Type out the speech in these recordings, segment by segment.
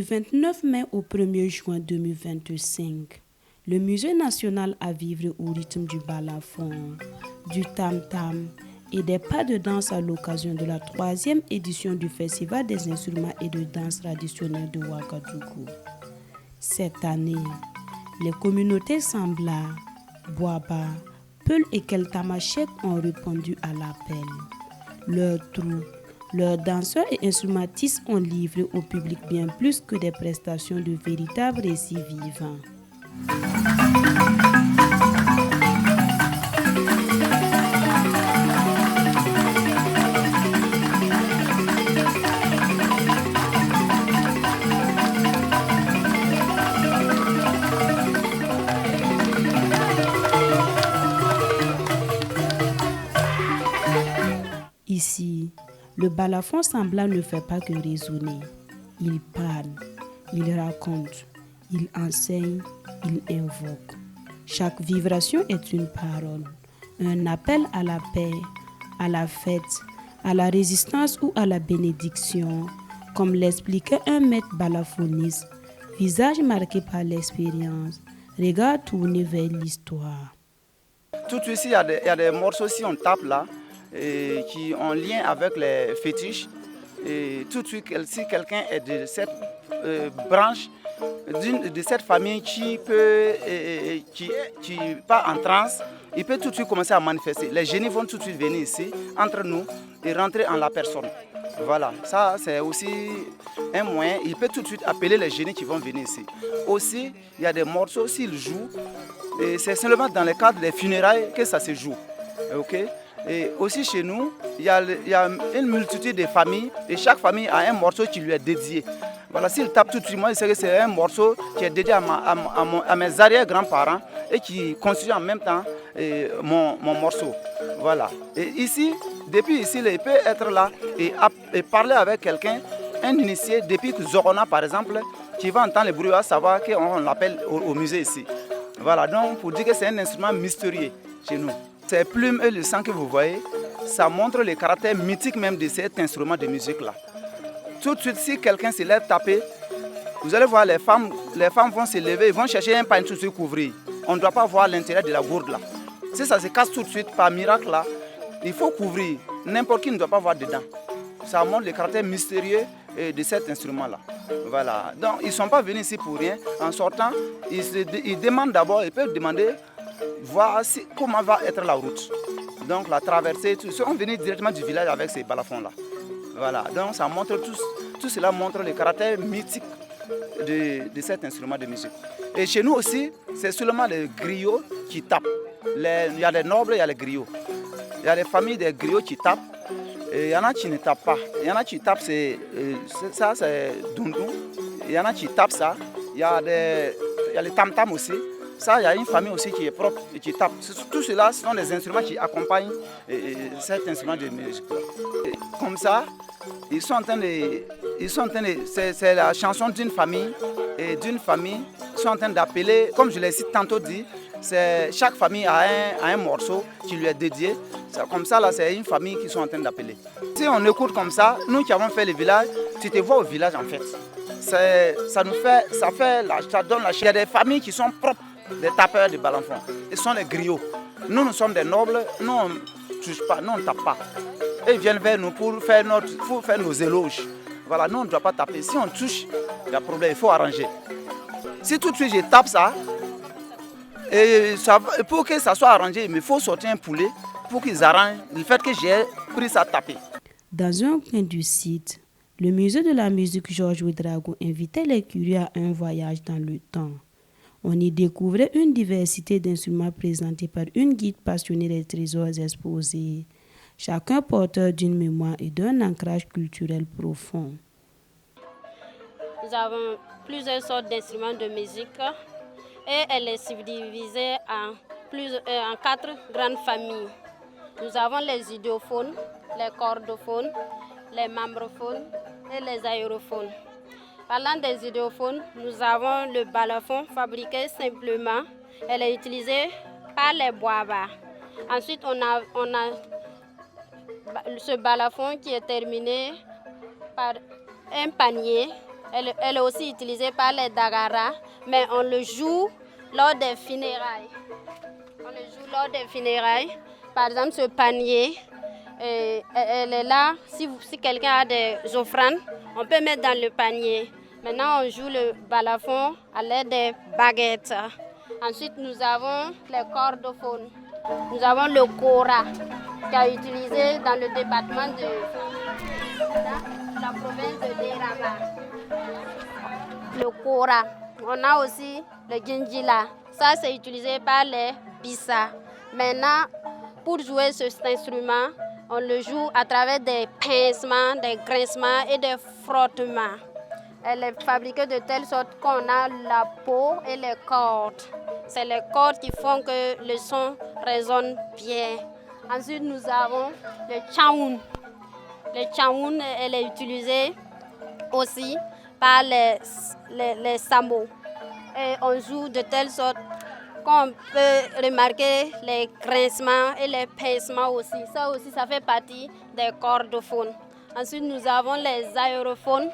Du 29 mai au 1er juin 2025, le Musée national a vibré au rythme du balafon, du tam-tam et des pas de danse à l'occasion de la 3e édition du Festival des instruments et de danse traditionnels de Ouagadougou. Cette année, les communautés Sambla, Boaba, Peul et Keltamachek ont répondu à l'appel. Leurs troupes, leurs danseurs et instrumentistes ont livré au public bien plus que des prestations de véritables récits vivants. Ici, le balafon semblant ne fait pas que résonner. Il parle, il raconte, il enseigne, il invoque. Chaque vibration est une parole, un appel à la paix, à la fête, à la résistance ou à la bénédiction, comme l'expliquait un maître balafoniste, visage marqué par l'expérience, regard tourné vers l'histoire. Tout de suite, il y a des morceaux, si on tape là, qui ont lien avec les fétiches. Et tout de suite, si quelqu'un est de cette branche, de cette famille qui part en transe, il peut tout de suite commencer à manifester. Les génies vont tout de suite venir ici, entre nous, et rentrer en la personne. Voilà, ça c'est aussi un moyen. Il peut tout de suite appeler les génies qui vont venir ici. Aussi, il y a des morceaux, s'ils jouent, et c'est seulement dans le cadre des funérailles que ça se joue. Okay? Et aussi chez nous, il y a une multitude de familles et chaque famille a un morceau qui lui est dédié. Voilà, s'il tape tout de suite, moi je sais que c'est un morceau qui est dédié à mes arrière-grands-parents et qui constitue en même temps mon morceau. Voilà. Et ici, depuis ici, il peut être là et parler avec quelqu'un, un initié, depuis Zorona par exemple, qui va entendre le bruit, va savoir qu'on l'appelle au musée ici. Voilà, donc pour dire que c'est un instrument mystérieux chez nous. Ces plumes et le sang que vous voyez, ça montre le caractère mythique même de cet instrument de musique-là. Tout de suite, si quelqu'un se lève taper, vous allez voir les femmes vont se lever, ils vont chercher un pain tout de suite couvrir. On ne doit pas voir l'intérieur de la gourde là. Si ça se casse tout de suite par miracle là, il faut couvrir. N'importe qui ne doit pas voir dedans. Ça montre le caractère mystérieux de cet instrument-là. Voilà. Donc ils ne sont pas venus ici pour rien. En sortant, ils demandent d'abord, ils peuvent demander voir comment va être la route. Donc la traversée, ils sont venus directement du village avec ces balafons-là. Voilà, donc ça montre tout cela montre le caractère mythique de cet instrument de musique. Et chez nous aussi, c'est seulement les griots qui tapent. Il y a les nobles, il y a les griots. Il y a les familles des griots qui tapent. Et il y en a qui ne tapent pas. Il y en a qui tapent, ça c'est dundou. Il y en a qui tapent ça. Il y a les tam-tam aussi. Ça, il y a une famille aussi qui est propre et qui tape. Tout cela, ce sont des instruments qui accompagnent cet instrument de musique. Comme ça, c'est la chanson d'une famille et d'une famille. Ils sont en train d'appeler, comme je l'ai tantôt dit, chaque famille a un morceau qui lui est dédié. Comme ça, là, c'est une famille qui sont en train d'appeler. Si on écoute comme ça, nous qui avons fait le village, tu te vois au village en fait. Ça donne la chance. Il y a des familles qui sont propres. Des tapeurs de balafon. Ils sont les griots. Nous sommes des nobles, nous on ne touche pas, nous on ne tape pas. Et ils viennent vers nous pour faire nos éloges. Voilà, nous on ne doit pas taper. Si on touche, il y a problème, il faut arranger. Si tout de suite je tape ça, pour que ça soit arrangé, il faut sortir un poulet pour qu'ils arrangent le fait que j'ai pris ça taper. Dans un coin du site, le musée de la musique Georges Ouedraogo invitait les curieux à un voyage dans le temps. On y découvrait une diversité d'instruments présentés par une guide passionnée des trésors exposés, chacun porteur d'une mémoire et d'un ancrage culturel profond. Nous avons plusieurs sortes d'instruments de musique et elle est subdivisée en 4 grandes familles. Nous avons les idiophones, les chordophones, les membrophones et les aérophones. Parlant des idiophones, nous avons le balafon fabriqué simplement. Elle est utilisée par les boabas. Ensuite, on a ce balafon qui est terminé par un panier Elle est aussi utilisée par les Dagara, mais on le joue lors des funérailles. Par exemple, ce panier, elle est là. Si quelqu'un a des offrandes, on peut mettre dans le panier. Maintenant, on joue le balafon à l'aide des baguettes. Ensuite, nous avons les cordophones. Nous avons le kora, qui est utilisé dans le département de la province de Derama. Le kora. On a aussi le gingila. Ça, c'est utilisé par les Bissa. Maintenant, pour jouer cet instrument, on le joue à travers des pincements, des grincements et des frottements. Elle est fabriquée de telle sorte qu'on a la peau et les cordes. C'est les cordes qui font que le son résonne bien. Ensuite, nous avons le chaoun. Le chaoun, elle est utilisée aussi par les samo. Et on joue de telle sorte qu'on peut remarquer les grincements et les pincements aussi. Ça aussi, ça fait partie des cordophones. Ensuite, nous avons les aérophones,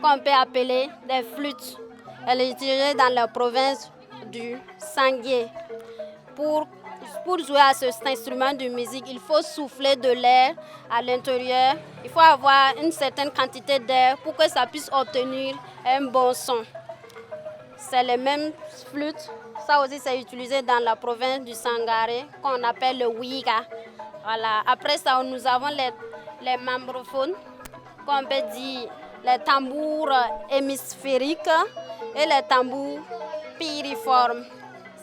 qu'on peut appeler des flûtes. Elle est utilisée dans la province du Sangué. Pour jouer à cet instrument de musique, il faut souffler de l'air à l'intérieur. Il faut avoir une certaine quantité d'air pour que ça puisse obtenir un bon son. C'est les mêmes flûtes. Ça aussi, c'est utilisé dans la province du Sangaré, qu'on appelle le Ouiga. Voilà. Après ça, nous avons les membrophones, qu'on peut dire les tambours hémisphériques et les tambours piriformes.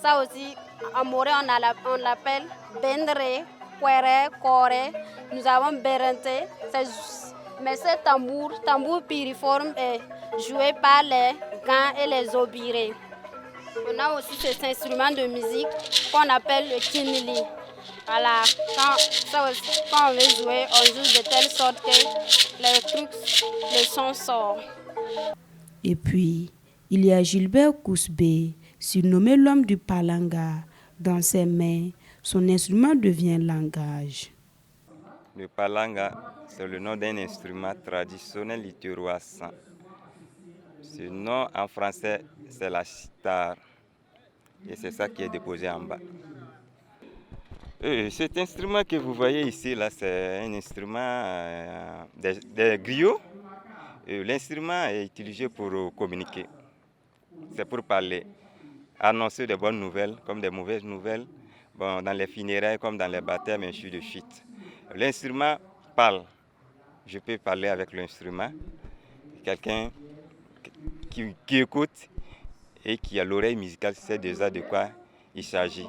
Ça aussi, en Moré, on l'appelle Bendre, Kwere, Kore. Nous avons Berente. Mais ce tambour piriforme est joué par les gants et les obirés. On a aussi cet instrument de musique qu'on appelle le kinili. Voilà, quand on veut jouer, on joue de telle sorte que le son sort. Et puis, il y a Gilbert Kousbé, surnommé l'homme du palanga. Dans ses mains, son instrument devient langage. Le palanga, c'est le nom d'un instrument traditionnel littéroisant. Ce nom en français, c'est la sitar. Et c'est ça qui est déposé en bas. Cet instrument que vous voyez ici, là, c'est un instrument des griots. L'instrument est utilisé pour communiquer. C'est pour parler, annoncer de bonnes nouvelles comme des mauvaises nouvelles, bon, dans les funérailles comme dans les baptêmes, ainsi de suite. L'instrument parle. Je peux parler avec l'instrument. Quelqu'un qui écoute et qui a l'oreille musicale sait déjà de quoi il s'agit.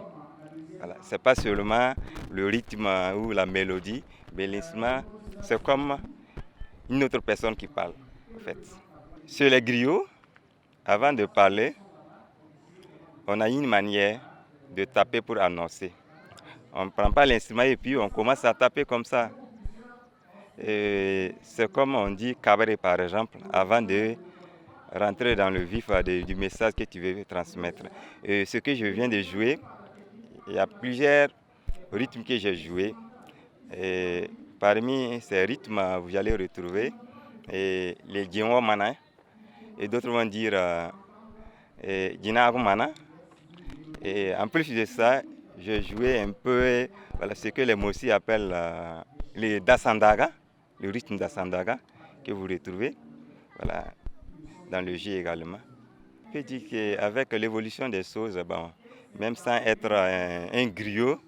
Voilà. Ce n'est pas seulement le rythme ou la mélodie, mais l'instrument, c'est comme une autre personne qui parle. En fait. Sur les griots, avant de parler, on a une manière de taper pour annoncer. On ne prend pas l'instrument et puis on commence à taper comme ça. C'est comme on dit cabaret par exemple, avant de rentrer dans le vif du message que tu veux transmettre. Ce que je viens de jouer, il y a plusieurs rythmes que j'ai joués. Parmi ces rythmes, vous allez retrouver les Djinwa Mana, et d'autres vont dire Djinago Mana. Et en plus de ça, je jouais un peu ce que les Mossi appellent les Dasandaga, le rythme Dasandaga que vous retrouvez dans le jeu également. Je peux dire qu'avec l'évolution des choses, même sans être un griot,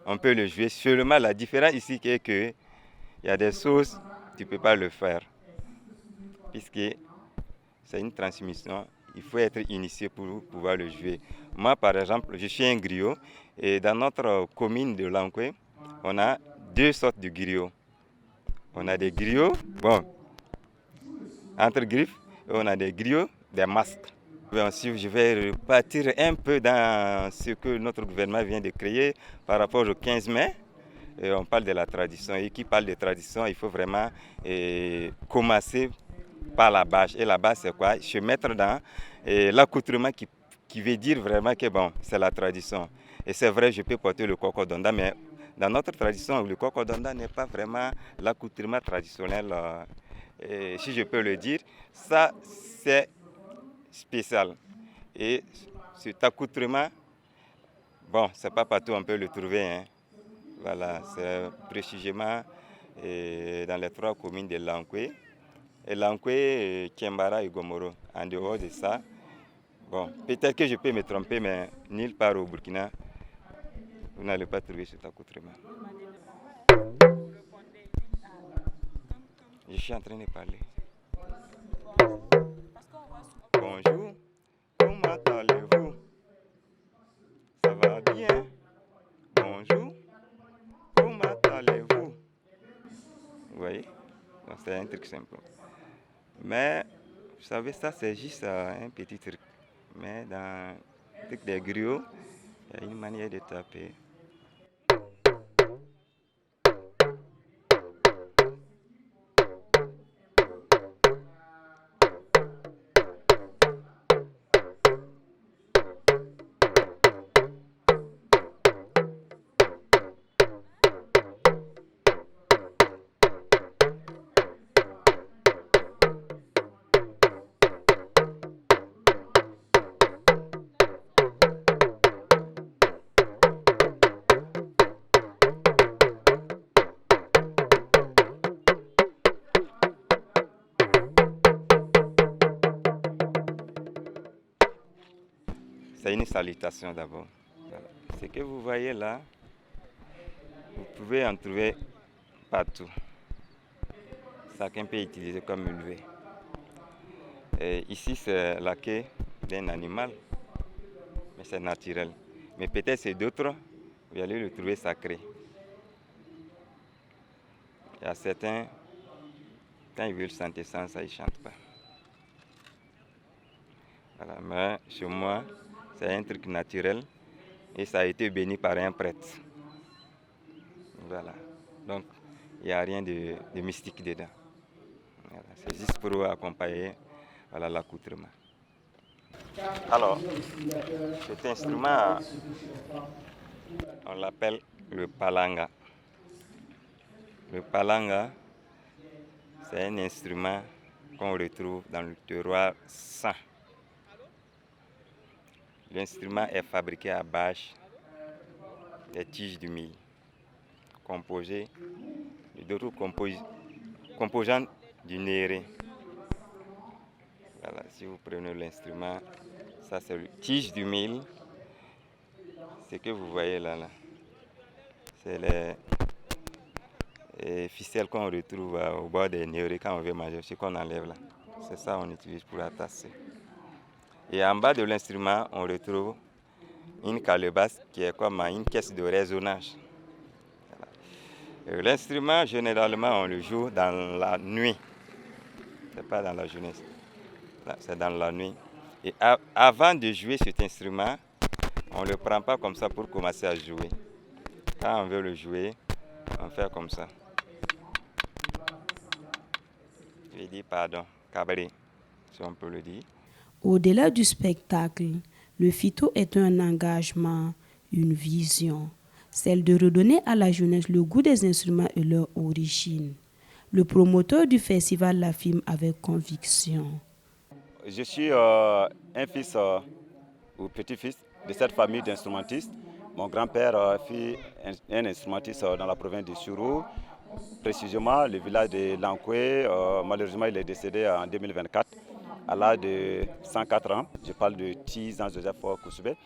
on peut le jouer. Seulement la différence ici est qu'il y a des choses, tu ne peux pas le faire. Puisque c'est une transmission, il faut être initié pour pouvoir le jouer. Moi, par exemple, je suis un griot et dans notre commune de Lankwe, on a deux sortes de griots. On a des griots, entre griffes, et on a des griots, des masques. Si je vais repartir un peu dans ce que notre gouvernement vient de créer par rapport au 15 mai, on parle de la tradition. Et qui parle de tradition, il faut vraiment commencer par la base. Et la base, c'est quoi? Se mettre dans l'accoutrement qui veut dire vraiment que c'est la tradition. Et c'est vrai, je peux porter le kokodonda, mais dans notre tradition, le kokodonda n'est pas vraiment l'accoutrement traditionnel si je peux le dire, ça c'est spécial. Et cet accoutrement, bon, c'est pas partout on peut le trouver. Hein. Voilà, c'est précisément dans les 3 communes de Lankwe. Et Lankwe, Kiembara et Gomoro. En dehors de ça, bon, peut-être que je peux me tromper, mais nulle part au Burkina, vous n'allez pas trouver cet accoutrement. Je suis en train de parler. Bonjour, comment allez-vous? Ça va bien? Bonjour, comment allez-vous? Vous voyez? C'est un truc simple. Mais, vous savez, ça c'est juste un petit truc. Mais dans le truc des griots, il y a une manière de taper. C'est une salutation d'abord. Voilà. Ce que vous voyez là, vous pouvez en trouver partout. Chacun peut utiliser comme il veut. Et ici, c'est la queue d'un animal, mais c'est naturel. Mais peut-être c'est d'autres, vous allez le trouver sacré. Il y a certains, quand ils veulent chanter sans ça, ils ne chantent pas. Voilà. Mais chez moi, c'est un truc naturel et ça a été béni par un prêtre. Voilà. Donc, il n'y a rien de mystique dedans. Voilà. C'est juste pour accompagner l'accoutrement. Alors, cet instrument, on l'appelle le palanga. Le palanga, c'est un instrument qu'on retrouve dans le terroir sain. L'instrument est fabriqué à base des tiges du mil, composées d'autres composants du néré. Voilà, si vous prenez l'instrument, ça c'est le tige du mil. Ce que vous voyez là, c'est les ficelles qu'on retrouve au bord des nérés quand on veut manger, ce qu'on enlève là. C'est ça qu'on utilise pour atasser. Et en bas de l'instrument, on retrouve une calebasse qui est comme une caisse de résonance. Voilà. L'instrument, généralement, on le joue dans la nuit. Ce n'est pas dans la journée, c'est dans la nuit. Et avant de jouer cet instrument, on ne le prend pas comme ça pour commencer à jouer. Quand on veut le jouer, on fait comme ça. Je dis pardon, cabaret, si on peut le dire. Au-delà du spectacle, le phyto est un engagement, une vision, celle de redonner à la jeunesse le goût des instruments et leur origine. Le promoteur du festival l'affirme avec conviction. Je suis un fils ou petit-fils de cette famille d'instrumentistes. Mon grand-père fut un instrumentiste dans la province de Chourou, précisément le village de Lankwe. Malheureusement, il est décédé en 2024. À l'âge de 104 ans, je parle de Tizan Joseph Koussoubé.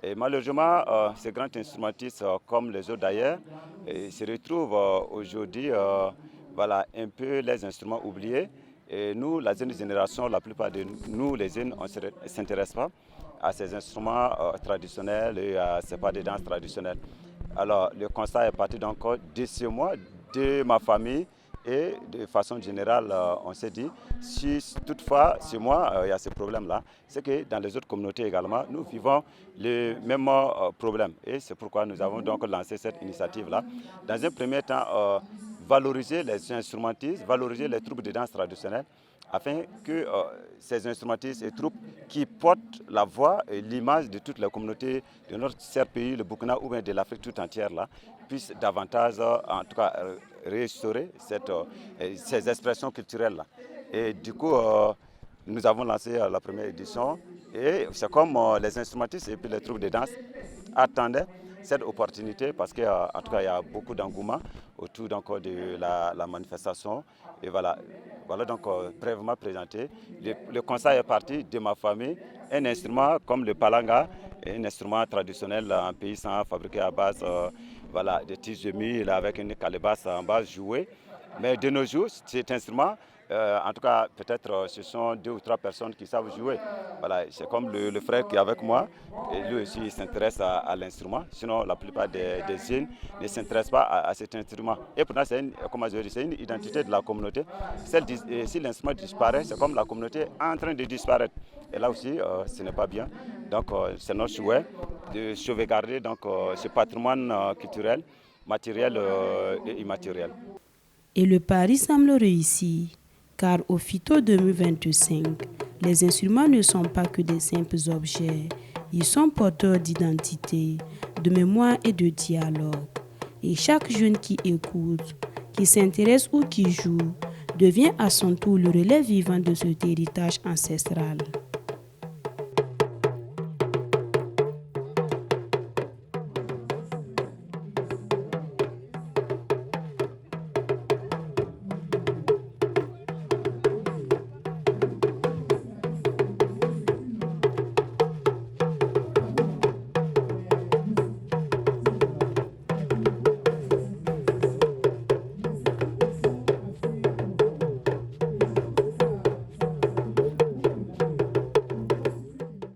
Et malheureusement, ces grands instrumentistes, comme les autres d'ailleurs, se retrouvent aujourd'hui un peu les instruments oubliés. Et nous, la jeune génération, la plupart de nous, les jeunes, on ne s'intéresse pas à ces instruments traditionnels et à ces pas de danse traditionnelles. Alors, le constat est parti donc de chez moi, de ma famille. Et de façon générale, on s'est dit, si toutefois, chez moi, il y a ce problème-là, c'est que dans les autres communautés également, nous vivons le même problème. Et c'est pourquoi nous avons donc lancé cette initiative-là. Dans un premier temps, valoriser les instrumentistes, valoriser les troupes de danse traditionnelles, afin que ces instrumentistes et troupes qui portent la voix et l'image de toute la communauté de notre cher pays, le Burkina, ou bien de l'Afrique tout entière, là, puissent davantage, en tout cas, restaurer ces expressions culturelles-là. Et du coup, nous avons lancé la première édition et c'est comme les instrumentistes et puis les troupes de danse attendaient cette opportunité parce qu'en tout cas, il y a beaucoup d'engouement autour donc, de la manifestation. Et voilà donc brièvement présenté. Le conseil est parti de ma famille, un instrument comme le palanga, un instrument traditionnel en paysan fabriqué à base de tiges de mil avec une calebasse en base jouée. Mais de nos jours, cet instrument, en tout cas, peut-être ce sont 2 ou 3 personnes qui savent jouer. Voilà, c'est comme le frère qui est avec moi, et lui aussi il s'intéresse à l'instrument. Sinon, la plupart des jeunes ne s'intéressent pas à cet instrument. Et pourtant, c'est une identité de la communauté. Si l'instrument disparaît, c'est comme la communauté est en train de disparaître. Et là aussi, ce n'est pas bien. Donc, c'est notre souhait de sauvegarder donc, ce patrimoine culturel, matériel et immatériel. Et le pari semble réussir, car au FITO 2025, les instruments ne sont pas que des simples objets, ils sont porteurs d'identité, de mémoire et de dialogue. Et chaque jeune qui écoute, qui s'intéresse ou qui joue, devient à son tour le relais vivant de cet héritage ancestral.